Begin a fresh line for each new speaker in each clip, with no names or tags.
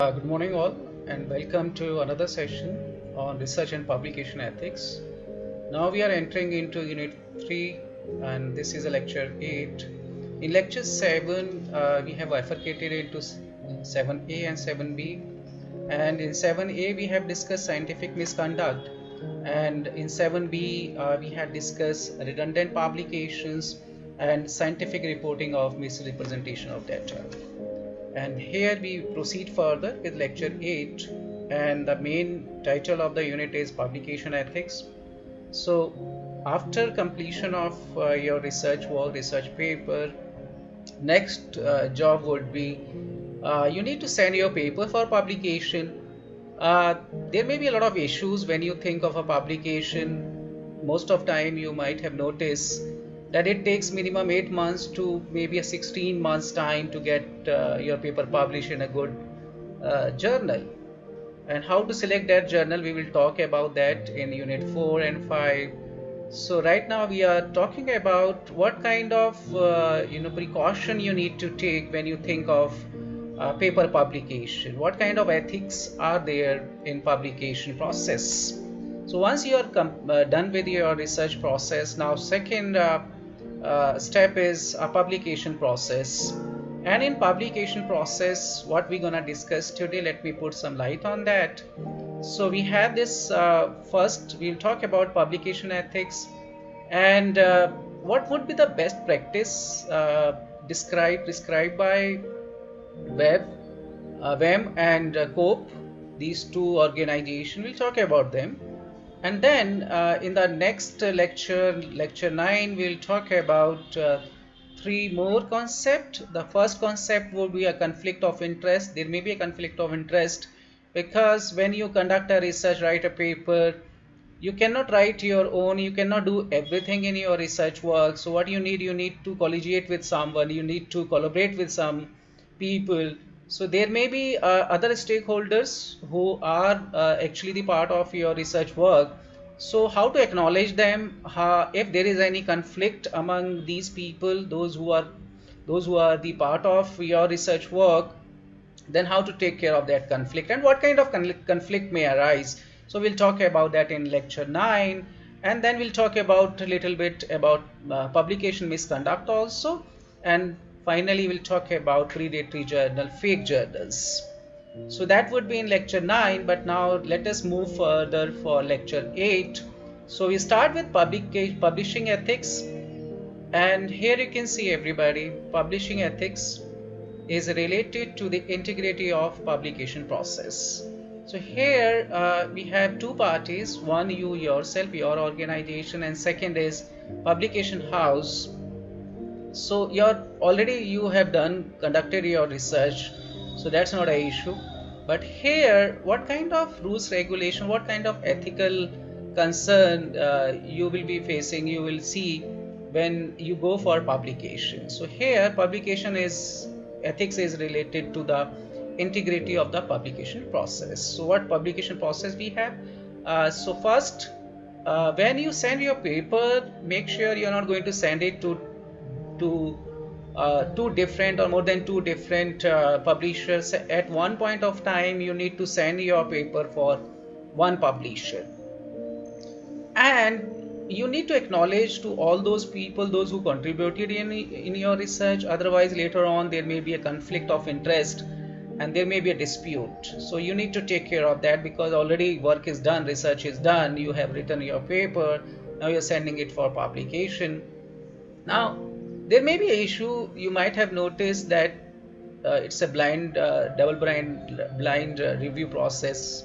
Good morning, all, and welcome to another session on research and publication ethics. Now we are entering into Unit 3, and this is a lecture 8. In lecture 7, we have bifurcated into 7A and 7B, and in 7A, we have discussed scientific misconduct, and in 7B, we had discussed redundant publications and scientific reporting of misrepresentation of data. And here we proceed further with lecture 8, and the main title of the unit is publication ethics. So after completion of your research work, research paper, next job would be you need to send your paper for publication. uh, there may be a lot of issues when you think of a publication. Most of time you might have noticed that it takes minimum 8 months to maybe a 16 months time to get your paper published in a good journal. And how to select that journal, we will talk about that in unit 4 and 5. So right now we are talking about what kind of precaution you need to take when you think of paper publication. What kind of ethics are there in publication process? So once you are done with your research process, now second step is a publication process. And in publication process, what we're gonna discuss today, let me put some light on that. So we have this first, we'll talk about publication ethics and what would be the best practice prescribed by Web, WEM and COPE, these two organizations. We'll talk about them. And then in the next lecture 9, we'll talk about three more concepts. The first concept would be a conflict of interest. There may be a conflict of interest because when you conduct a research, write a paper, you cannot write your own, you cannot do everything in your research work. So what you need to collegiate with someone, you need to collaborate with some people. So there may be other stakeholders who are actually the part of your research work. So how to acknowledge them, if there is any conflict among these people, those who are the part of your research work, then how to take care of that conflict and what kind of conflict may arise. So we'll talk about that in lecture 9, and then we'll talk about a little bit about publication misconduct also, and finally we'll talk about predatory journal, fake journals. So that would be in lecture 9, but now let us move further for lecture 8. So we start with publishing ethics, and here you can see, everybody, publishing ethics is related to the integrity of publication process. So here we have two parties, one you yourself, your organization, and second is publication house. So you have conducted your research, so that's not an issue. But here, what kind of rules, regulation, what kind of ethical concern you will be facing, you will see when you go for publication. So here publication is ethics is related to the integrity of the publication process. So what publication process we have? So first, when you send your paper, make sure you're not going to send it to two different or more than two different publishers at one point of time. You need to send your paper for one publisher, and you need to acknowledge to all those people, those who contributed in your research. Otherwise later on there may be a conflict of interest and there may be a dispute. So you need to take care of that, because already work is done, research is done, you have written your paper, now you're sending it for publication. Now there may be an issue. You might have noticed that it's a double blind review process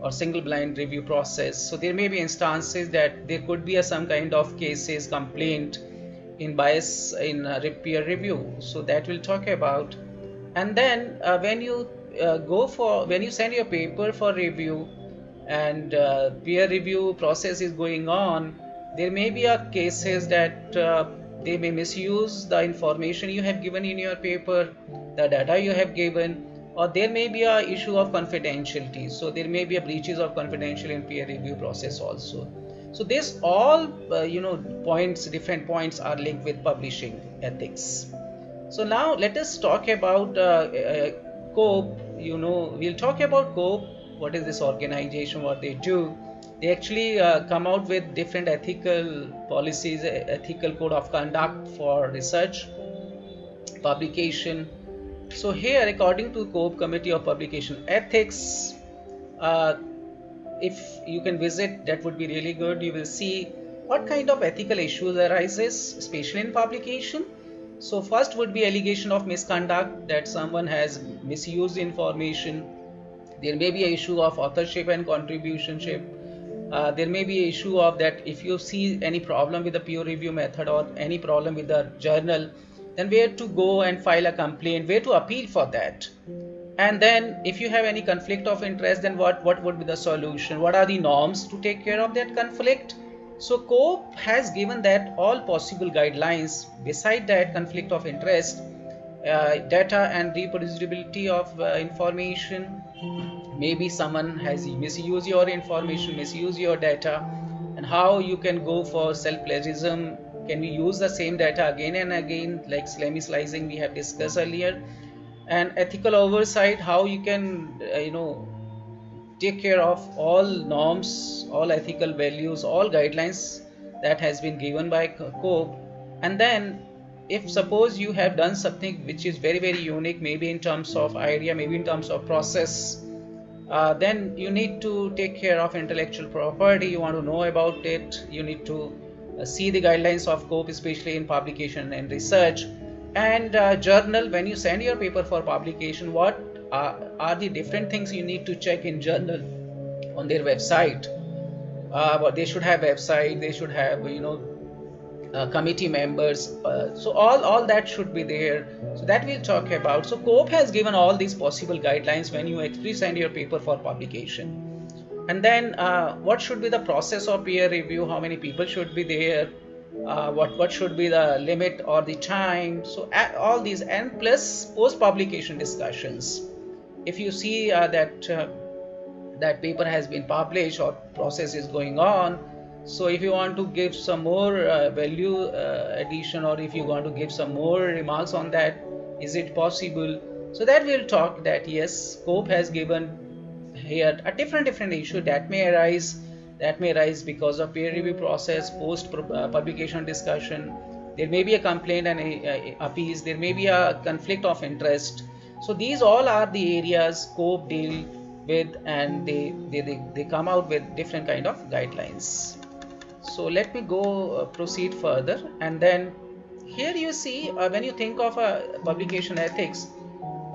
or single blind review process. So there may be instances that there could be some kind of cases, complaint in bias in peer review. So that we'll talk about. And then when you send your paper for review and peer review process is going on, there may be cases that they may misuse the information you have given in your paper, the data you have given, or there may be a issue of confidentiality. So there may be a breaches of confidential in peer review process also. So this all different points are linked with publishing ethics. So now let us talk about COPE. we'll talk about COPE. What is this organization, what they do. They actually come out with different ethical policies, ethical code of conduct for research publication. So here, according to COPE, Committee of Publication Ethics, uh, if you can visit, that would be really good. You will see what kind of ethical issues arises, especially in publication. So first would be allegation of misconduct, that someone has misused information. There may be an issue of authorship and contributionship. There may be an issue of that if you see any problem with the peer review method or any problem with the journal, then where to go and file a complaint, where to appeal for that. And then if you have any conflict of interest, then what would be the solution, what are the norms to take care of that conflict. So COPE has given that all possible guidelines. Beside that, conflict of interest, data and reproducibility of information. Maybe someone has misused your information, misused your data, and how you can go for self-plagiarism. Can we use the same data again and again, like slemmy-slicing we have discussed earlier. And ethical oversight, how you can take care of all norms, all ethical values, all guidelines that has been given by COPE. And then if suppose you have done something which is very very unique, maybe in terms of idea, maybe in terms of process, then you need to take care of intellectual property. You want to know about it, you need to see the guidelines of COPE, especially in publication and research. And journal, when you send your paper for publication, what are the different things you need to check in journal on their website. But they should have website, they should have committee members, so all that should be there. So that we'll talk about. So COPE has given all these possible guidelines when you actually send your paper for publication. And then what should be the process of peer review, how many people should be there, what should be the limit or the time. So all these, and plus post publication discussions. If you see that paper has been published or process is going on, so if you want to give some more value addition, or if you want to give some more remarks on that, is it possible? So that we'll talk that yes, COPE has given here a different issue that may arise because of peer review process, post publication discussion. There may be a complaint and appeals, there may be a conflict of interest. So these all are the areas COPE deal with, and they come out with different kind of guidelines. So let me go proceed further. And then here you see, when you think of a publication ethics,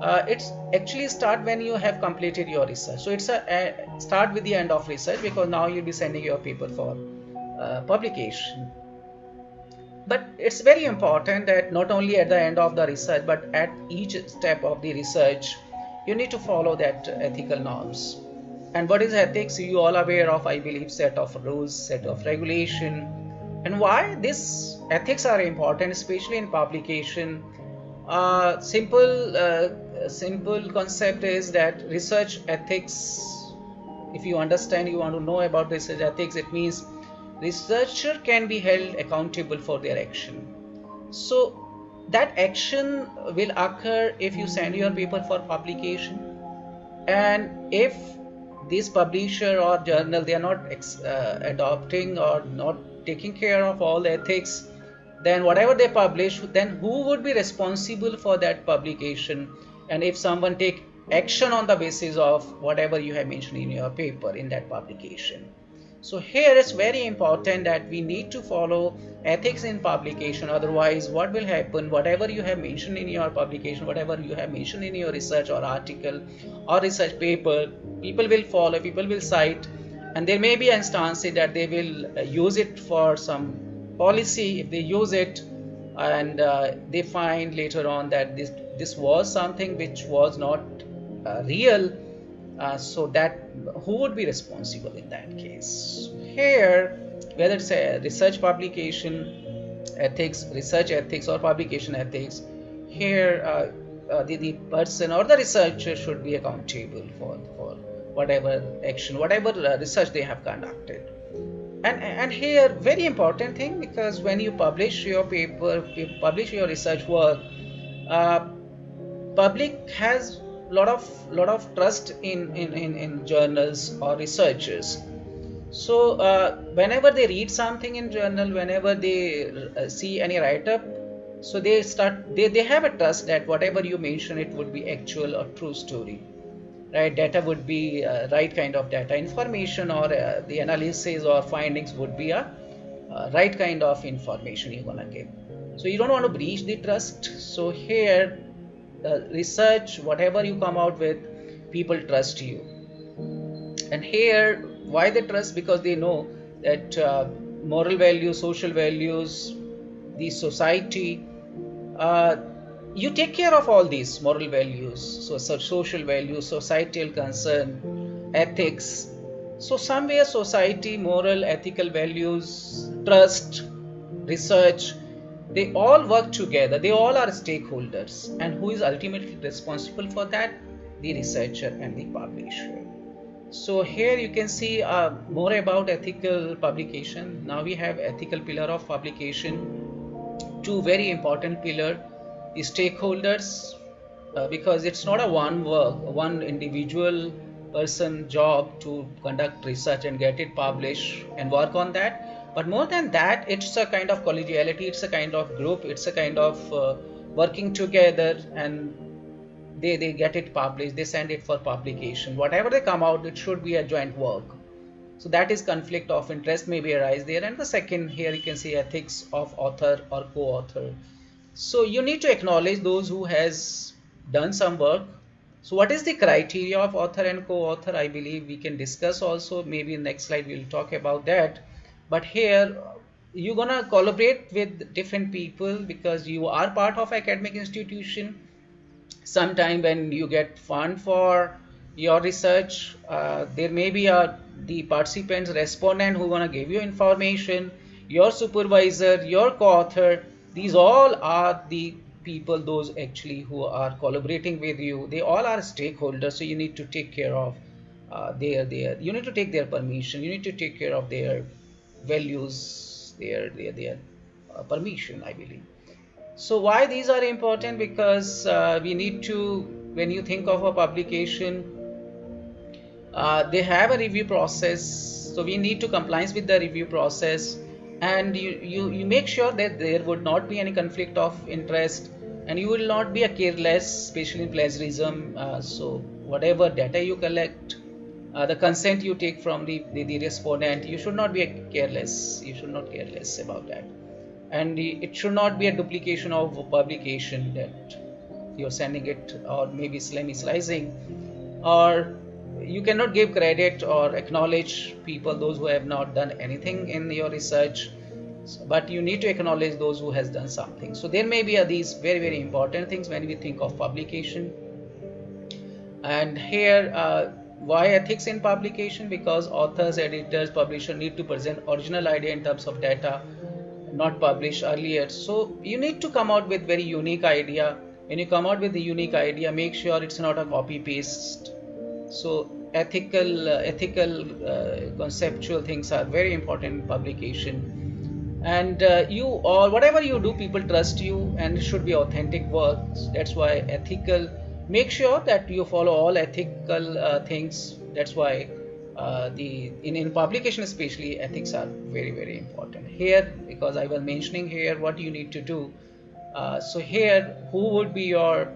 it's actually start when you have completed your research. So it's a start with the end of research, because now you'll be sending your paper for publication. But it's very important that not only at the end of the research, but at each step of the research, you need to follow that ethical norms. And what is ethics? You all aware of, I believe, set of rules, set of regulation. And why this ethics are important, especially in publication. Simple concept is that research ethics, if you understand, you want to know about research ethics, it means researcher can be held accountable for their action. So that action will occur if you send your paper for publication, and if this publisher or journal, they are not adopting or not taking care of all the ethics, then whatever they publish, then who would be responsible for that publication? And if someone take action on the basis of whatever you have mentioned in your paper in that publication. So here it's very important that we need to follow ethics in publication. Otherwise, what will happen, whatever you have mentioned in your publication, whatever you have mentioned in your research or article or research paper, people will follow, people will cite, and there may be instances that they will use it for some policy. If they use it and they find later on that this was something which was not real, so that who would be responsible in that case? Here, whether it's a research publication ethics, research ethics, or publication ethics, here the person or the researcher should be accountable for whatever action, whatever research they have conducted. And here, very important thing, because when you publish your paper, you publish your research work, public has lot of trust in journals or researchers. So whenever they read something in journal, whenever they see any write-up, so they have a trust that whatever you mention, it would be actual or true story, right? Data would be right kind of data, information, or the analysis or findings would be a right kind of information you're gonna give. So you don't want to breach the trust. So here, research, whatever you come out with, people trust you. And here, why they trust? Because they know that moral values, social values, the society, uh, you take care of all these moral values, so social values, societal concern, ethics. So somewhere society, moral, ethical values, trust, research, they all work together. They all are stakeholders. And who is ultimately responsible for that? The researcher and the publisher. So here you can see more about ethical publication. Now we have ethical pillar of publication, two very important pillar, the stakeholders, because it's not a one individual person job to conduct research and get it published and work on that. But more than that, it's a kind of collegiality, it's a kind of group, it's a kind of working together, and they get it published, they send it for publication. Whatever they come out, it should be a joint work. So that is conflict of interest maybe arise there. And the second, here you can see ethics of author or co-author. So you need to acknowledge those who has done some work. So what is the criteria of author and co-author? I believe we can discuss also, maybe in next slide we'll talk about that. But here you're gonna collaborate with different people because you are part of academic institution. Sometime when you get fund for your research, there may be the participants, respondent, who want to give you information, your supervisor, your co-author. These all are the people, those actually who are collaborating with you. They all are stakeholders, so you need to take care of their you need to take their permission, you need to take care of their values, their permission, I believe. So why these are important? Because we need to, when you think of a publication, they have a review process. So we need to compliance with the review process, and you make sure that there would not be any conflict of interest, and you will not be a careless, especially in plagiarism. So whatever data you collect, the consent you take from the respondent, you should not be careless. You should not careless about that. And it should not be a duplication of publication that you're sending it, or maybe slicing, or you cannot give credit or acknowledge people, those who have not done anything in your research, but you need to acknowledge those who has done something. So there may be these very important things when we think of publication. And here, why ethics in publication? Because authors, editors, publisher need to present original idea in terms of data not published earlier. So you need to come out with very unique idea. When you come out with the unique idea, make sure it's not a copy paste. So ethical conceptual things are very important in publication. And you, or whatever you do, people trust you, and it should be authentic work. That's why ethical, make sure that you follow all ethical things. That's why in publication especially, ethics are very important here, because I was mentioning here what you need to do. So here, who would be your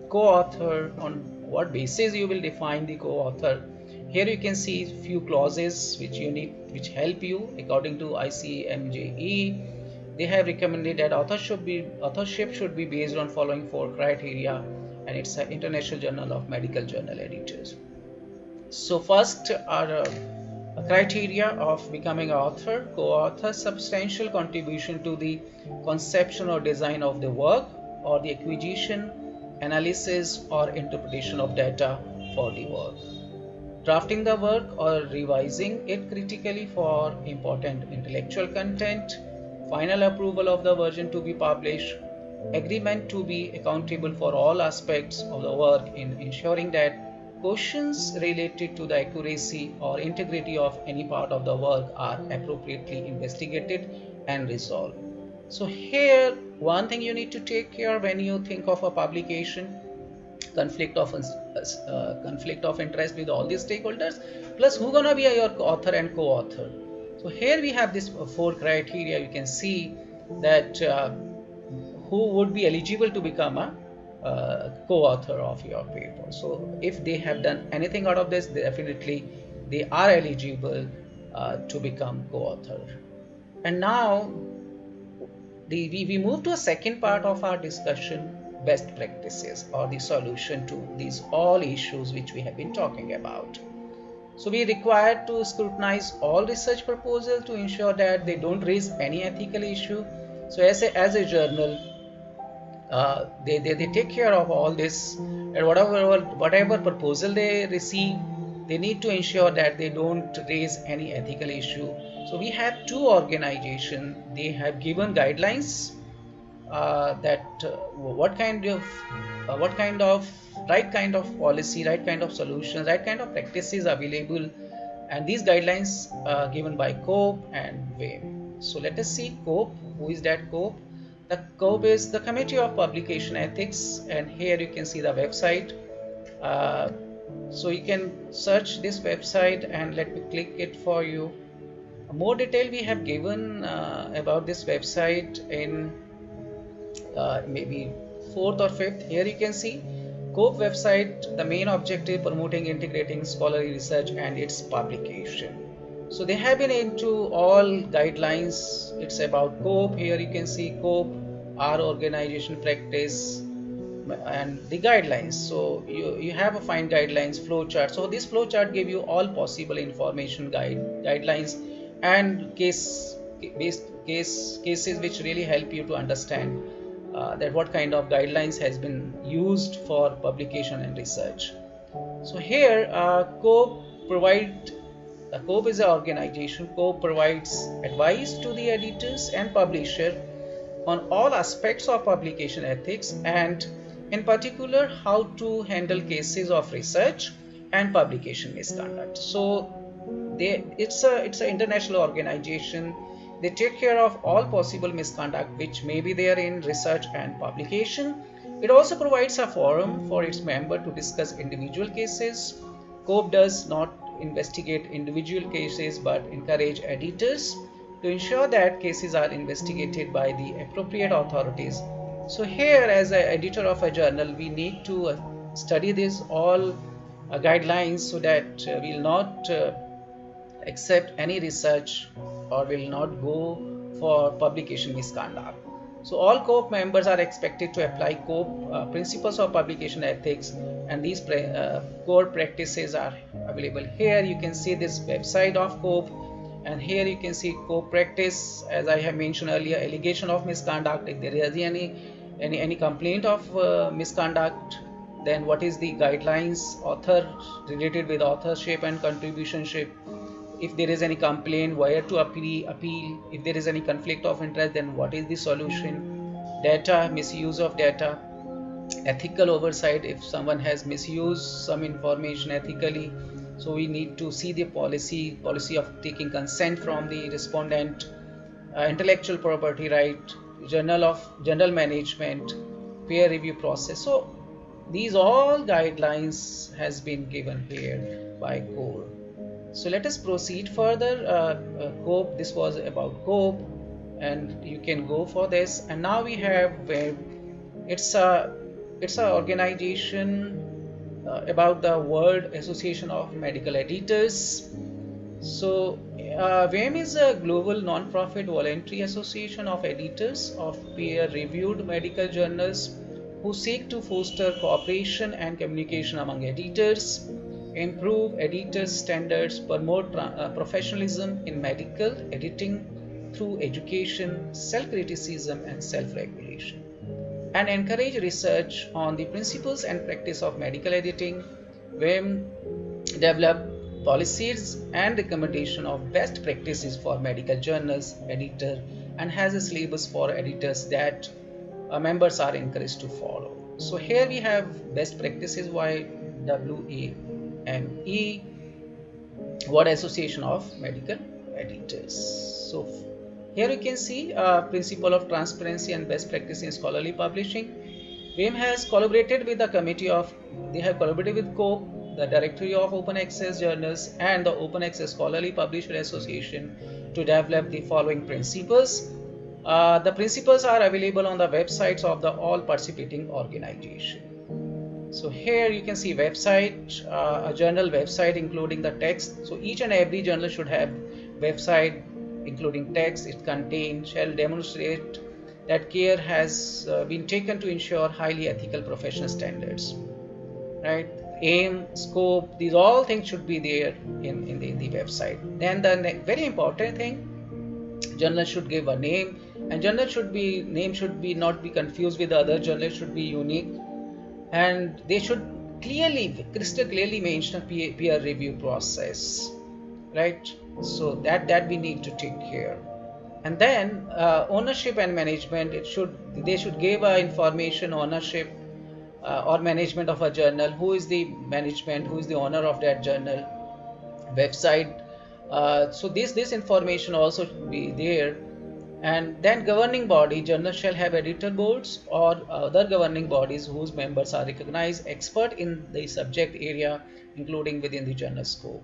co-author, on what basis you will define the co-author? Here you can see few clauses which help you according to ICMJE. They have recommended that authorship should be based on following 4 criteria, and it's an International Journal of Medical Journal Editors. So first are criteria of becoming an author. Co-author: substantial contribution to the conception or design of the work, or the acquisition, analysis, or interpretation of data for the work. Drafting the work or revising it critically for important intellectual content. Final approval of the version to be published. Agreement to be accountable for all aspects of the work in ensuring that questions related to the accuracy or integrity of any part of the work are appropriately investigated and resolved. So here, one thing you need to take care when you think of a publication: conflict of conflict of interest with all these stakeholders, plus who gonna be your author and co-author. So here we have this 4 criteria. You can see that who would be eligible to become a co-author of your paper. So if they have done anything out of this, definitely they are eligible to become co-author. And now we move to a second part of our discussion, best practices or the solution to these all issues which we have been talking about. So we require to scrutinize all research proposals to ensure that they don't raise any ethical issue. So as a journal, they take care of all this, and whatever proposal they receive, they need to ensure that they don't raise any ethical issue. So we have 2 organizations, they have given guidelines that what kind of right kind of policy, right kind of solutions, right kind of practices available, and these guidelines are given by COPE and WAME. So let us see COPE. Who is that COPE? The COPE is the Committee of Publication Ethics, and here you can see the website. So you can search this website, and let me click it for you. More detail we have given about this website in maybe 4th or 5th. Here you can see COPE website, the main objective promoting integrating scholarly research and its publication. So they have been into all guidelines. It's about COPE. Here you can see COPE, our organization practice, and the guidelines. So you have a fine guidelines flow chart. So this flow chart give you all possible information, guidelines and cases which really help you to understand that what kind of guidelines has been used for publication and research. So here COPE is an organization. COPE provides advice to the editors and publisher on all aspects of publication ethics, and in particular how to handle cases of research and publication misconduct. So it's an international organization. They take care of all possible misconduct which may be there in research and publication. It also provides a forum for its members to discuss individual cases. COPE does not investigate individual cases but encourage editors to ensure that cases are investigated by the appropriate authorities. So here, as an editor of a journal, we need to study this all guidelines so that we'll not accept any research or will not go for publication misconduct. So all COPE members are expected to apply COPE principles of publication ethics, and these core practices are available here. You can see this website of COPE, and here you can see COPE practice. As I have mentioned earlier, allegation of misconduct. If there is any complaint of misconduct, then what is the guidelines, author related with authorship and contributionship. If there is any complaint, where to appeal. If there is any conflict of interest, then what is the solution. Data, misuse of data, ethical oversight. If someone has misused some information ethically, so we need to see the policy of taking consent from the respondent, intellectual property right, journal management, peer review process. So these all guidelines has been given here by CORE. So let us proceed further. COPE, this was about COPE, and you can go for this. And now we have WAME. It's a organization about the World Association of Medical Editors. So WAME is a global non-profit voluntary association of editors of peer-reviewed medical journals who seek to foster cooperation and communication among editors, improve editors' standards, promote professionalism in medical editing through education, self-criticism, and self-regulation, and encourage research on the principles and practice of medical editing. WAME develop policies and recommendation of best practices for medical journals, editor, and has a syllabus for editors that members are encouraged to follow. So here we have best practices by WAME, World Association of Medical Editors. So here you can see principle of transparency and best practice in scholarly publishing. WAME has collaborated with the committee of, they have collaborated with COPE, the Directory of Open Access Journals, and the Open Access Scholarly Publisher Association to develop the following principles. The principles are available on the websites of the all participating organizations. So here you can see website, a journal website including the text. So each and every journal should have website including text. It contains, shall demonstrate that care has been taken to ensure highly ethical professional standards. Right? Aim, scope, these all things should be there in the website. Then the very important thing, journal should give a name, and journal should be, name should be not be confused with the other journal, should be unique, and they should clearly, crystal clearly mention peer review process, right? So that we need to take care. And then ownership and management, they should give information ownership or management of a journal. Who is the management? Who is the owner of that journal? Website. So this information also should be there. And then governing body, journal shall have editor boards or other governing bodies whose members are recognized expert in the subject area, including within the journal scope.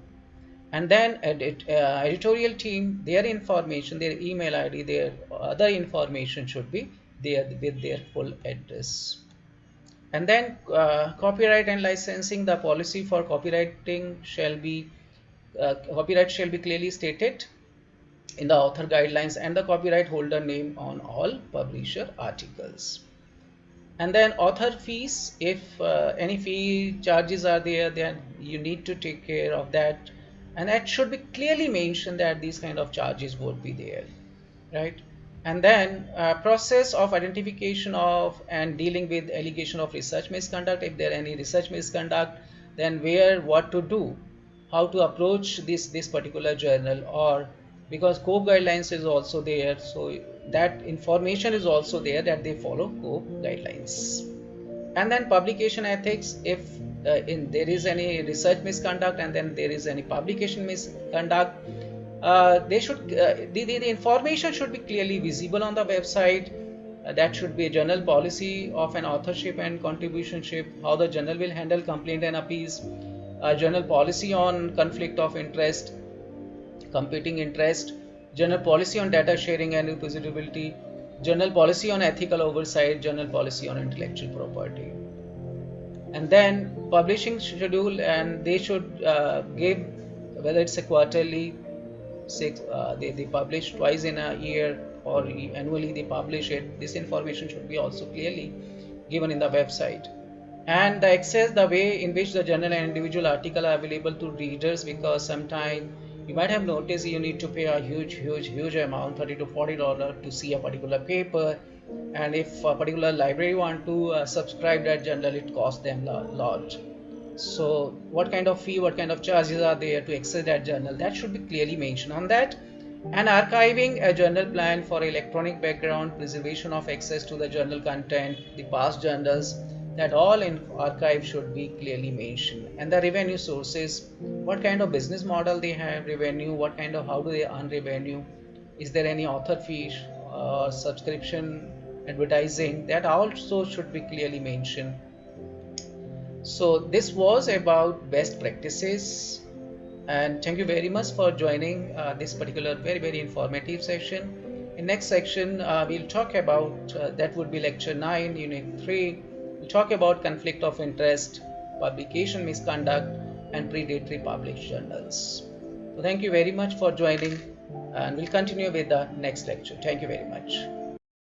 And then editorial team, their information, their email ID, their other information should be there with their full address. And then copyright and licensing, the policy for copywriting shall be, copyright shall be clearly stated in the author guidelines and the copyright holder name on all publisher articles. And then author fees, if any fee charges are there, then you need to take care of that, and that should be clearly mentioned that these kind of charges would be there, right? And then process of identification of and dealing with allegation of research misconduct. If there are any research misconduct, then where, what to do, how to approach this particular journal, or because COPE guidelines is also there, so that information is also there that they follow COPE guidelines. And then publication ethics, if there is any research misconduct and then there is any publication misconduct, they should the information should be clearly visible on the website. That should be a journal policy of an authorship and contributionship, how the journal will handle complaint and appeals, a journal policy on conflict of interest, competing interest, journal policy on data sharing and reproducibility, journal policy on ethical oversight, journal policy on intellectual property. And then publishing schedule, and they should give, whether it's a quarterly, they publish twice in a year, or annually they publish it. This information should be also clearly given in the website. And the access, the way in which the journal and individual article are available to readers, because sometimes you might have noticed you need to pay a huge amount, $30 to $40 to see a particular paper, and if a particular library want to subscribe that journal, it costs them a lot. So what kind of fee, what kind of charges are there to access that journal, that should be clearly mentioned on that. And archiving a journal plan for electronic background, preservation of access to the journal content, the past journals, that all in archive should be clearly mentioned. And the revenue sources, what kind of business model they have, revenue, what kind of, how do they earn revenue, is there any author fee or subscription, advertising, that also should be clearly mentioned. So this was about best practices, and thank you very much for joining this particular very informative session. In next section we'll talk about that would be lecture 9, unit 3. We'll talk about conflict of interest, publication misconduct, and predatory published journals. So thank you very much for joining, and we'll continue with the next lecture. Thank you very much.